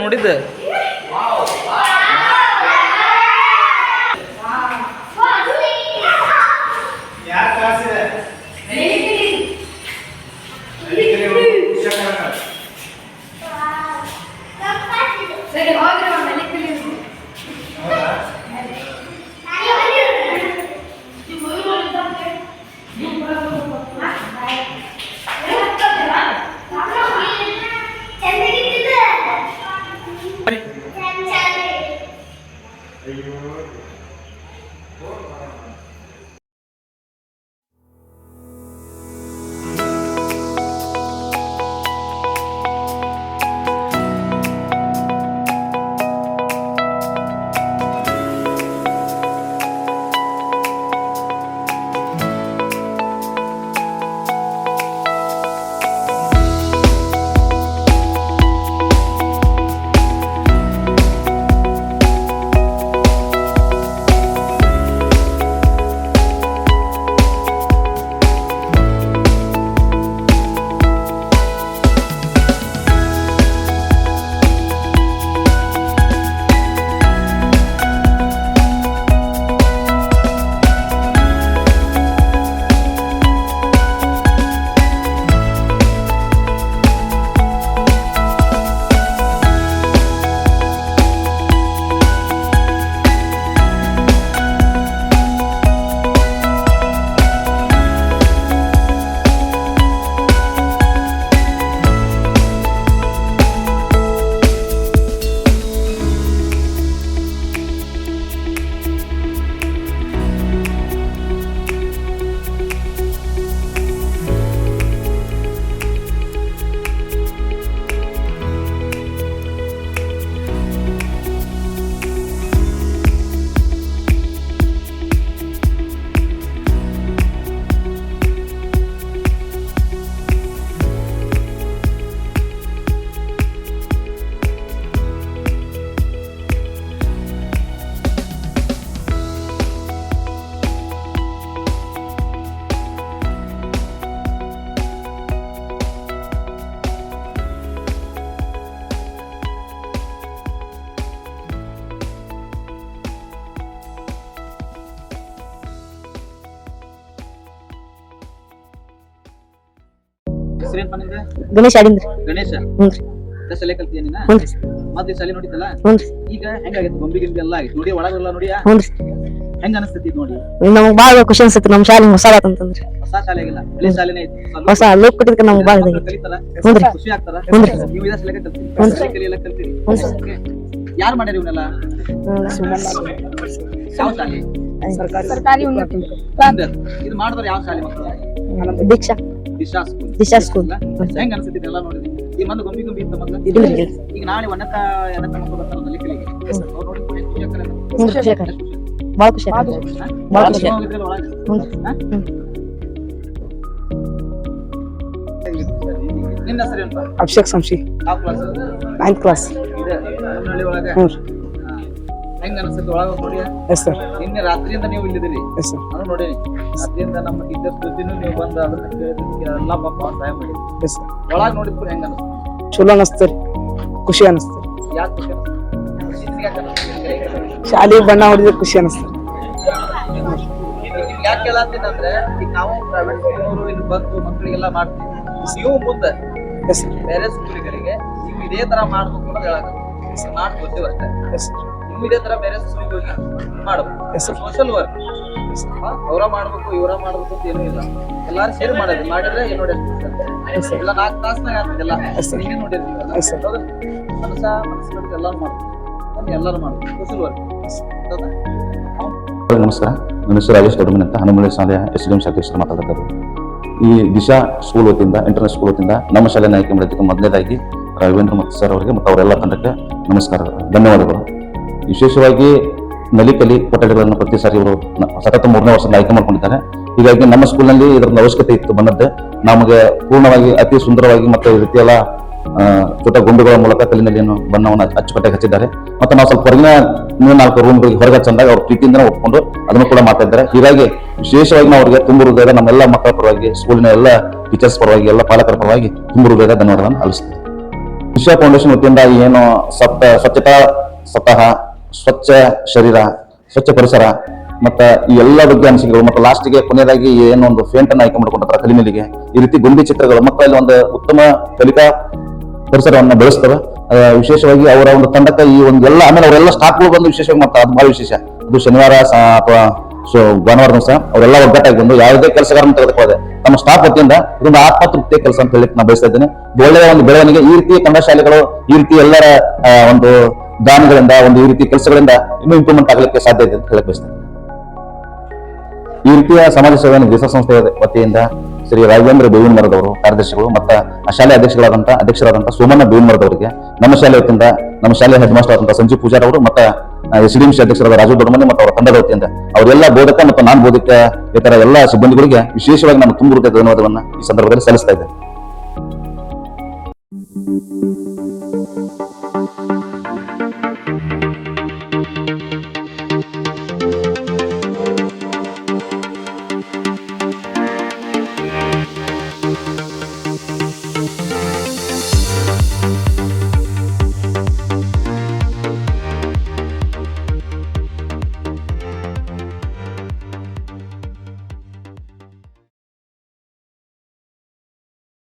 ನೋಡಿದ್ದೆ ಗಣೇಶ ಆಡಿಂದ್ರಿ. ಗಣೇಶ ಹುನ್ರಿ. ಶಾಲೆ ಕಲ್ತಿಯ ನೀನ? ಹುನ್ರಿ. ಮತ್ತೆ ಶಾಲೆ ನೋಡಿದ್ದಲ್ಲ? ಹುನ್ರಿ. ಈಗ ಹೆಂಗಾಗೈತಿ ಗೊಂಬಿ ಗಿಂಬಿ ಎಲ್ಲ ಆಯ್ತು ನೋಡಿ ಒಳಗೆಲ್ಲ ನೋಡಿಯಾ? ಹುನ್ರಿ. ಹೆಂಗ ಅನಿಸ್ತೈತಿ ನೋಡಿ? ನಮಗ್ ಬಾಳ ಖುಷಿ ಅನ್ಸತ್ತಿ ನಮ್ ಶಾಲೆ ಹೊಸ ಆತಂತಂದ್ರಿ. ಹೊಸ ಶಾಲೆ ಆಗಿಲ್ಲ ಹಳೆ ಶಾಲೆನೇ ಐತಿ. ಹೊಸ ಲೋಕ್ ಕೊಟ್ಟಿದ್ಕ ನಮ್ಗ್ ಬಾಳ ಕಲಿತಾರ? ಹುನ್ರಿ. ಖುಷಿ ಆಗ್ತಾರ? ಹುನ್ರಿ. ನೀವು ಇದ ಶಾಲೆಗೆ ಕಲ್ತೀರಿ? ಹುನ್ರಿ. ಶಾಲೆ ಕಲಿಯಲ್ಲ ಕಲ್ತೀರಿ? ಹುನ್ರಿ. ಯಾರು ಮಾಡ್ಯಾರ ಇವನ್ನೆಲ್ಲ? ಯಾವ ಶಾಲೆ? ಸರ್ಕಾರಿ ಇದು ಮಾಡಿದ್ರೆ ಯಾವ ಶಾಲೆ ಮಕ್ಕಳು? ದೀಕ್ಷಾ ದಿಶಾ ಸ್ಕೂಲ್. ಹೆಂಗ ಅನ್ಸುತ್ತೆ ಎಲ್ಲ ನೋಡಿದ್ರಿ? ಈ ಮೊದಲು ಗೊಂಬಿ ಗೊಂಬಿ ಇತ್ತ ಮೊದಲು? ಈಗ ನಾಳೆ ಒನ್ನತ ಎನ್ನತ ಮಕ್ಕಳು ಬರ್ತಾರ ನಲ್ಲಿ ಕಲಿಗೆ ಅವ್ರು ನೋಡಿ ಖುಷಿ ಆಗ್ತಾರೆ. ಬಾಳ ಖುಷಿ ಆಗ್ತದೆ. ಬಾಳ ಖುಷಿ ನಿನ್ನ ಹೆಸರು ಏನಪ್ಪ? ಅಭಿಷೇಕ್ ಸಂಶಿ. ಯಾವ ಕ್ಲಾಸ್? 9th class. ಇದೆ ನಮ್ಮಲ್ಲಿ ಒಳಗೆ. ಹೆಂಗ ಅನ್ಸುತ್ತೆ ಒಳಗೆ ನೋಡಿ? Yes sir. ನಿನ್ನೆ ರಾತ್ರಿಯಿಂದ ನೀವು ಇಲ್ಲಿದ್ದೀರಿ? Yes sir. ನಾನು ನೋಡಿ ರಾತ್ರಿಯಿಂದ ನಮ್ಮ ಟೀಚರ್ಸ್ ಜೊತೆನೂ ನೀವು ಬಂದು ಅದನ್ನ ಕೇಳಿದ್ದಕ್ಕೆ ಎಲ್ಲ ಪಾಪ ಸಹಾಯ ಮಾಡಿ. Yes sir. ಒಳಗೆ ನೋಡಿದ್ರು ಹೆಂಗ ಅನಿಸ್ತು? ಚಲೋ ಅನಿಸ್ತರಿ, ಖುಷಿ ಅನಿಸ್ತರಿ. ಯಾಕೆ ಖುಷಿ ಅನಿಸ್ತು? ಶಾಲೆ ಬಣ್ಣ ಹೊಡಿದ್ರೆ ಖುಷಿ ಅನಿಸ್ತರಿ. ಯಾಕೆ ಹೇಳತ್ತೀನಿ ಅಂದ್ರೆ ಈಗ ನಾವು ಪ್ರೈವೇಟ್ ಸ್ಕೂಲ್ ಇಲ್ಲಿ ಬಂದು ಮಕ್ಕಳಿಗೆಲ್ಲ ಮಾಡ್ತೀವಿ. ನೀವು ಮುಂದೆ ಬೇರೆ ಸ್ಕೂಲ್ಗಳಿಗೆ ನೀವು ಇದೇ ತರ ಮಾಡ್ಬೇಕು ಅನ್ನೋದು ಹೇಳಕ್ಕೆ ಮಾಡಿ ಗೊತ್ತಿವ ಅಷ್ಟೇ. ನೀವು ಇದೇ ತರ ಬೇರೆ ಸ್ಕೂಲಿಗೆ ಹೋಗಿ ಮಾಡ್ಬೇಕು. ಸೋಷಿಯಲ್ ವರ್ಕ್ ಅವ್ರ ಮಾಡ್ಬೇಕು ಇವ್ರ ಮಾಡ್ಬೇಕು ಅಂತ ಏನೂ ಇಲ್ಲ, ಎಲ್ಲಾರು ಸೇರಿ ಮಾಡೋದು. ಮಾಡಿದ್ರೆ ಏನ್ ನೋಡಿ ಎಲ್ಲ 4 ತಾಸ್ನಾಗ ಆಗ್ತದೆಲ್ಲ. ನೀವೇ ನೋಡಿರ್ತೀವಿ ಮನಸ್ಸು ಮಾಡಿದ್ರೆ ಎಲ್ಲಾರು ಮಾಡ್ಬೇಕು, ಎಲ್ಲಾರು ಮಾಡ್ಬೇಕು ಸೋಷಿಯಲ್ ವರ್ಕ್. ನಮಸ್ಕಾರ, ನನ್ನ ಹೆಸರು ರಾಜೇಶ್ ದೊಡ್ಡಮನಿ ಅಂತ ಹನುಮಳ್ಳಿ ಶಾಲೆಯ SDM ಶಾಖೇಶ್ವರ ಮಾತಾಡ್ತಾರೆ. ಈ ದಿಶಾ ಸ್ಕೂಲ್ ವತಿಯಿಂದ ಇಂಟರ್ನೆಟ್ ಸ್ಕೂಲ್ ವತಿಯಿಂದ ನಮ್ಮ ಶಾಲೆಯನ್ನು ಆಯ್ಕೆ ಮಾಡೋದಕ್ಕೆ ಮೊದಲನೇದಾಗಿ ರಾಘವೇಂದ್ರ ಮತ್ತು ಸರ್ ಅವರಿಗೆ ಮತ್ತು ಅವರೆಲ್ಲ ತಂಡಕ್ಕೆ ನಮಸ್ಕಾರ, ಧನ್ಯವಾದಗಳು. ವಿಶೇಷವಾಗಿ ನಲಿಕಲಿ ಕೊಠಡಿಗಳನ್ನು ಪ್ರತಿ ಸಾರಿ ಇವರು ಸತತ 3ನೇ ವರ್ಷದಿಂದ ಆಯ್ಕೆ ಮಾಡ್ಕೊಂಡಿದ್ದಾರೆ. ಹೀಗಾಗಿ ನಮ್ಮ ಸ್ಕೂಲ್ನಲ್ಲಿ ಇದರ ಅವಶ್ಯಕತೆ ಇತ್ತು ಬಂದದ್ದು. ನಮಗೆ ಪೂರ್ಣವಾಗಿ ಅತಿ ಸುಂದರವಾಗಿ ಮತ್ತು ಈ ರೀತಿಯೆಲ್ಲ ಚೋಟ ಗೊಂಬೆಗಳ ಮೂಲಕ ಕಲ್ಲಿನಲ್ಲಿ ಏನು ಬಣ್ಣವನ್ನು ಅಚ್ಚುಕಟ್ಟಾಗಿ ಹಚ್ಚಿದ್ದಾರೆ. ಮತ್ತು ನಾವು ಸ್ವಲ್ಪ ಹೊರಗಿನ 4 ರೂಮ್ಗಳಿಗೆ ಹೊರಗೆ ಚಂದಾಗ ಅವ್ರ ಪ್ರೀತಿಯಿಂದ ಒಪ್ಕೊಂಡು ಅದನ್ನು ಕೂಡ ಮಾಡ್ತಾ ಇದ್ದಾರೆ. ಹೀಗಾಗಿ ವಿಶೇಷವಾಗಿ ನಾವು ಅವರಿಗೆ ತುಂಬ ಹೃದಯದ ನಮ್ಮೆಲ್ಲ ಮಕ್ಕಳ ಪರವಾಗಿ, ಸ್ಕೂಲಿನ ಎಲ್ಲ ಟೀಚರ್ಸ್ ಪರವಾಗಿ, ಎಲ್ಲ ಪಾಲಕರ ಪರವಾಗಿ ತುಂಬ ಹೃದಯದ ಧನ್ಯವಾದಗಳನ್ನು ಅಳಿಸ್ತೇವೆ. ದಿಶಾ ಫೌಂಡೇಶನ್ ವತಿಯಿಂದ ಏನು ಸ್ವಚ್ಛತಾ ಸಪ್ತಾಹ, ಸ್ವಚ್ಛ ಶರೀರ, ಸ್ವಚ್ಛ ಪರಿಸರ ಮತ್ತು ಈ ಎಲ್ಲ ಬಗ್ಗೆ ಅನಿಸಿಕೆಗಳು ಮತ್ತು ಲಾಸ್ಟ್ಗೆ ಕೊನೆಯದಾಗಿ ಏನೋ ಒಂದು ಫೇಂಟ್ ಅನ್ನು ಆಯ್ಕೆ ಮಾಡಿಕೊಂಡಿರ್ತಾರೆ ಕಲಿಮೆಲಿಗೆ, ಈ ರೀತಿ ಗೊಂಬೆ ಚಿತ್ರಗಳು ಮಕ್ಕಳಲ್ಲಿ ಒಂದು ಉತ್ತಮ ಕಲಿಕಾ ಪರಿಸರವನ್ನು ಬೆಳೆಸ್ತವೆ. ವಿಶೇಷವಾಗಿ ಅವರ ಒಂದು ತಂಡಕ್ಕೆ ಈ ಒಂದು ಎಲ್ಲ ಆಮೇಲೆ ಅವರೆಲ್ಲ ಸ್ಟಾಫ್ಗಳು ಬಂದು ವಿಶೇಷವಾಗಿ ಮಾಡ್ತಾರೆ. ಅದು ಬಹಳ ವಿಶೇಷ. ಅದು ಶನಿವಾರ ಅಥವಾ ಭಾನುವಾರ ದಿವಸ ಅವರೆಲ್ಲ ಒಗ್ಗಟ್ಟಾಗಿ ಬಂದು ಯಾವುದೇ ಕೆಲಸಗಾರನ್ನು ತೆಗೆದುಕೊಳ್ಳದೆ ನಮ್ಮ ಸ್ಟಾಫ್ ವತಿಯಿಂದ ಇದೊಂದು ಆತ್ಮತೃಪ್ತಿಯ ಕೆಲಸ ಅಂತ ಹೇಳಿ ನಾನು ಬಯಸ್ತಾ ಇದ್ದೇನೆ. ಒಳ್ಳೆಯ ಒಂದು ಬೆಳವಣಿಗೆ ಈ ರೀತಿ ಕನ್ನಡ ಶಾಲೆಗಳು ಈ ರೀತಿ ಎಲ್ಲರ ಒಂದು ದಾನಗಳಿಂದ ಒಂದು ಈ ರೀತಿ ಕೆಲಸಗಳಿಂದ ಇನ್ನೂ ಇಂಪ್ರೂವ್ಮೆಂಟ್ ಆಗಲಿಕ್ಕೆ ಸಾಧ್ಯ ಇದೆ ಅಂತ ಹೇಳಕ್ ಬಯಸ್ತೇನೆ. ಈ ರೀತಿಯ ಸಮಾಜ ಸೇವೆಯನ್ನು ದಿಶಾ ಸಂಸ್ಥೆಯ ವತಿಯಿಂದ ಶ್ರೀ ರಾಘವೇಂದ್ರ ಬೇವಿನ ಮರದವರು ಕಾರ್ಯದರ್ಶಿಗಳು ಮತ್ತು ಆ ಶಾಲೆ ಅಧ್ಯಕ್ಷರಾದಂಥ ಸೋಮಣ್ಣ ಬೇವಿನ ಮರದವರಿಗೆ, ನಮ್ಮ ಶಾಲೆ ವತಿಯಿಂದ ನಮ್ಮ ಶಾಲೆ ಹೆಡ್ ಮಾಸ್ಟರ್ ಆದಂತಹ ಸಂಜೀವ್ ಪೂಜಾರ್ ಅವರು ಮತ್ತು SDMC ಅಧ್ಯಕ್ಷರಾದ ರಾಜು ದೊಡ್ಡಮನಿ ಮತ್ತು ಅವರ ತಂಡದ ವತಿಯಿಂದ ಅವರೆಲ್ಲ ಬೋಧಕ ಮತ್ತು ನಾನ್ ಬೋಧಕ ಇತರ ಎಲ್ಲ ಸಿಬ್ಬಂದಿಗಳಿಗೆ ವಿಶೇಷವಾಗಿ ನಾನು ತುಂಬ ಹೃದಯದ ಧನ್ಯವಾದವನ್ನು ಈ ಸಂದರ್ಭದಲ್ಲಿ ಸಲ್ಲಿಸ್ತಾ ಇದ್ದೇನೆ.